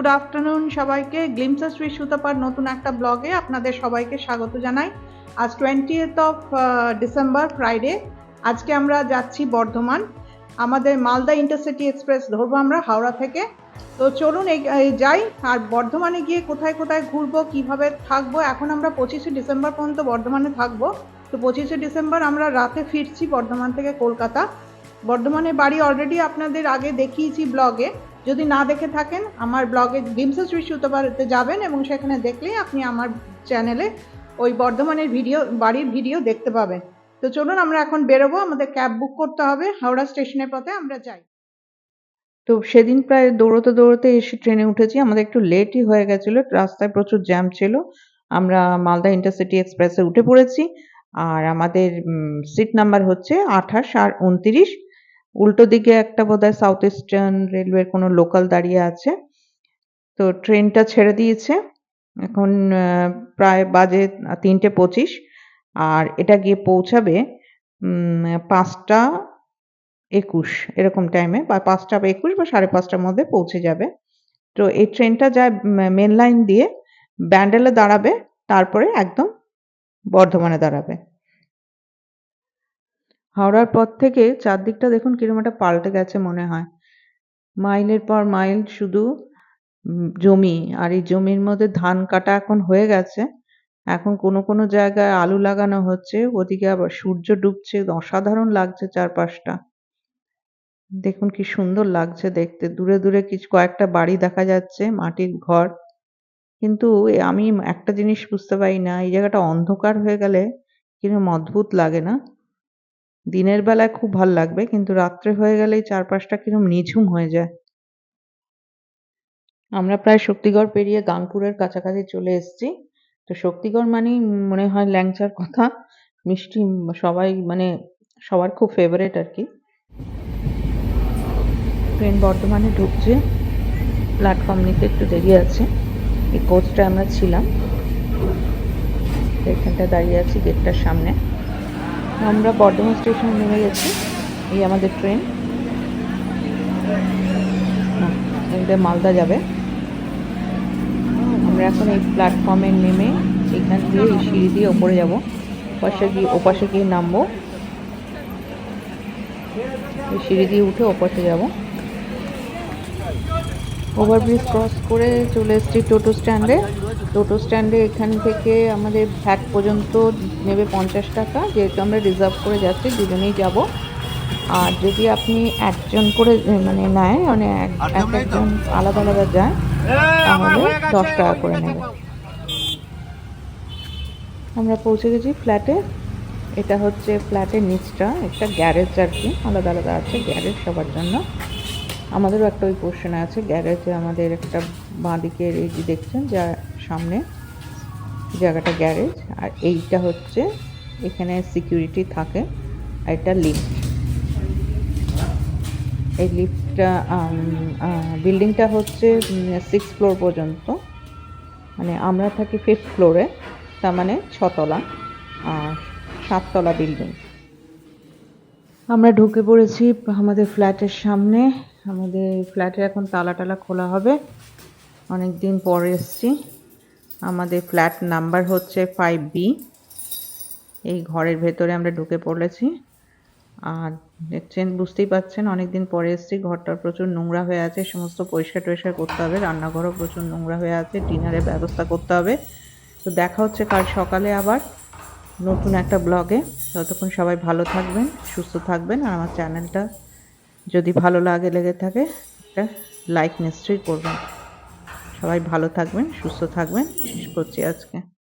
Good afternoon সবাইকে। Glimpses with সুতপার নতুন একটা ব্লগে আপনাদের সবাইকে স্বাগত জানাই। আজ 20th অফ ডিসেম্বর, ফ্রাইডে। আজকে আমরা যাচ্ছি বর্ধমান। আমাদের মালদা ইন্টারসিটি এক্সপ্রেস ধরবো আমরা হাওড়া থেকে। তো চলুন যাই। আর বর্ধমানে গিয়ে কোথায় কোথায় ঘুরবো, কিভাবে থাকবো, এখন আমরা 25শে ডিসেম্বর পর্যন্ত বর্ধমানে থাকবো। তো 25শে ডিসেম্বর আমরা রাতে ফিরছি বর্ধমান থেকে কলকাতা। বর্ধমানের বাড়ি অলরেডি আপনাদের আগে দেখিয়েছি ব্লগে। যদি না দেখে থাকেন আমার ব্লগে গ্লিমসেস উইথ সুতপাতে যাবেন এবং সেখানে দেখলেই আপনি আমার চ্যানেলে ওই বর্ধমানের বাড়ির ভিডিও দেখতে পাবেন। তো চলুন আমরা এখন বেরোবো, আমাদের ক্যাব বুক করতে হবে। হাওড়া স্টেশনের পথে আমরা যাই। তো সেদিন প্রায় দৌড়তে দৌড়তে এসে ট্রেনে উঠেছি, আমাদের একটু লেটই হয়ে গেছিলো, রাস্তায় প্রচুর জ্যাম ছিল। আমরা মালদা ইন্টারসিটি এক্সপ্রেসে উঠে পড়েছি। আর আমাদের সিট নাম্বার হচ্ছে 28 আর 29। উল্টো দিকে একটা বোধহয় সাউথ ইস্টার্ন রেলওয়ের কোনো লোকাল দাঁড়িয়ে আছে। তো ট্রেনটা ছেড়ে দিয়েছে। এখন প্রায় বাজে 3:25। আর এটা গিয়ে পৌঁছাবে 5:21 এরকম টাইমে, বা 5:21 বা 5:30টার মধ্যে পৌঁছে যাবে। তো এই ট্রেনটা যায় মেন লাইন দিয়ে, ব্যান্ডেলে দাঁড়াবে, তারপরে একদম বর্ধমানে দাঁড়াবে। হাওড়ার পর থেকে চারদিকটা দেখুন কিরকম একটা পাল্টে গেছে মনে হয়। মাইলের পর মাইল শুধু জমি, আর এই জমির মধ্যে ধান কাটা এখন হয়ে গেছে। এখন কোনো কোনো জায়গায় আলু লাগানো হচ্ছে, ওদিকে আবার সূর্য ডুবছে, অসাধারণ লাগছে চারপাশটা। দেখুন কি সুন্দর লাগছে দেখতে। দূরে দূরে কয়েকটা বাড়ি দেখা যাচ্ছে, মাটির ঘর। কিন্তু আমি একটা জিনিস বুঝতে পারি না, এই জায়গাটা অন্ধকার হয়ে গেলে কিরকম অদ্ভুত লাগে না? দিনের বেলায় খুব ভাল লাগবে, কিন্তু রাত্রে হয়ে গেলেই চারপাশটা কিরকম নিঝুম হয়ে যায়। আমরা প্রায় শক্তিগড় পেরিয়ে গাংপুরের কাছাকাছি চলে এসেছি। তো শক্তিগড় মানেই মনে হয় ল্যাংচার কথা, মিষ্টি, সবাই মানে সবার খুব ফেভারিট আর কি। ট্রেন বর্ধমানে ঢুকছে, প্ল্যাটফর্ম নিতে একটু দেরি আছে। এই কোচটা আমরা ছিলাম, এখানটা দাঁড়িয়ে আছি গেটটার সামনে। আমরা বর্ধমান স্টেশনে নেমে গেছি। এই আমাদের ট্রেন, এটা মালদা যাবে। আমরা এখন এই প্ল্যাটফর্মে নেমে এখান দিয়ে এই সিঁড়ি দিয়ে ওপরে যাবো, ওপাশে গিয়ে নামবো, এই সিঁড়ি দিয়ে উঠে ওপাশে যাবো। ওভারব্রিজ ক্রস করে চলে এসেছি টোটো স্ট্যান্ডে। টোটো স্ট্যান্ডে এখান থেকে আমাদের ভ্যাট পর্যন্ত নেবে 50 টাকা, যেহেতু আমরা রিজার্ভ করে যাচ্ছি, দুজনেই যাব। আর যদি আপনি একজন করে মানে নেয়, মানে একজন আলাদা আলাদা যায়, তাহলে 10 টাকা করে নেবে। আমরা পৌঁছে গেছি ফ্ল্যাটে। এটা হচ্ছে ফ্ল্যাটের নিচটা, একটা গ্যারেজ আর কি, আলাদা আলাদা আছে গ্যারেজ সবার জন্য। আমাদেরও একটা ওই পোর্শনে আছে গ্যারেজে। আমাদের একটা বাঁদিকের এই যে দেখছেন যা সামনে জায়গাটা গ্যারেজ, আর এইটা হচ্ছে এখানে সিকিউরিটি থাকে। আর এটা লিফট। এই লিফটটা বিল্ডিংটা হচ্ছে 6 ফ্লোর পর্যন্ত, মানে আমরা থাকি 5th ফ্লোরে, তার মানে 6 তলা আর 7 তলা বিল্ডিং। আমরা ঢুকে পড়েছি আমাদের ফ্ল্যাটের সামনে। আমাদের ফ্ল্যাটে এখন তালা খোলা হবে, অনেক দিন পরে এসছি। আমাদের ফ্ল্যাট নাম্বার হচ্ছে 5B। এই ঘরের ভেতরে আমরা ঢুকে পড়েছি। আর দেখছেন, বুঝতেই পাচ্ছেন অনেক দিন পরে এসছি। ঘরটা প্রচুর নোংরা হয়ে আছে, সমস্ত পরিষ্কার করতে হবে। রান্নাঘরও প্রচুর নোংরা হয়ে আছে, ডিনারের ব্যবস্থা করতে হবে। তো দেখা হচ্ছে কাল সকালে আবার নতুন একটা ব্লগে। ততক্ষণ সবাই ভালো থাকবেন, সুস্থ থাকবেন। আর আমার চ্যানেলটা যদি ভালো লেগে থাকে একটা লাইক নিশ্চয়ই করবেন। সবাই ভালো থাকবেন, সুস্থ থাকবেন। শেষ করছি আজকে।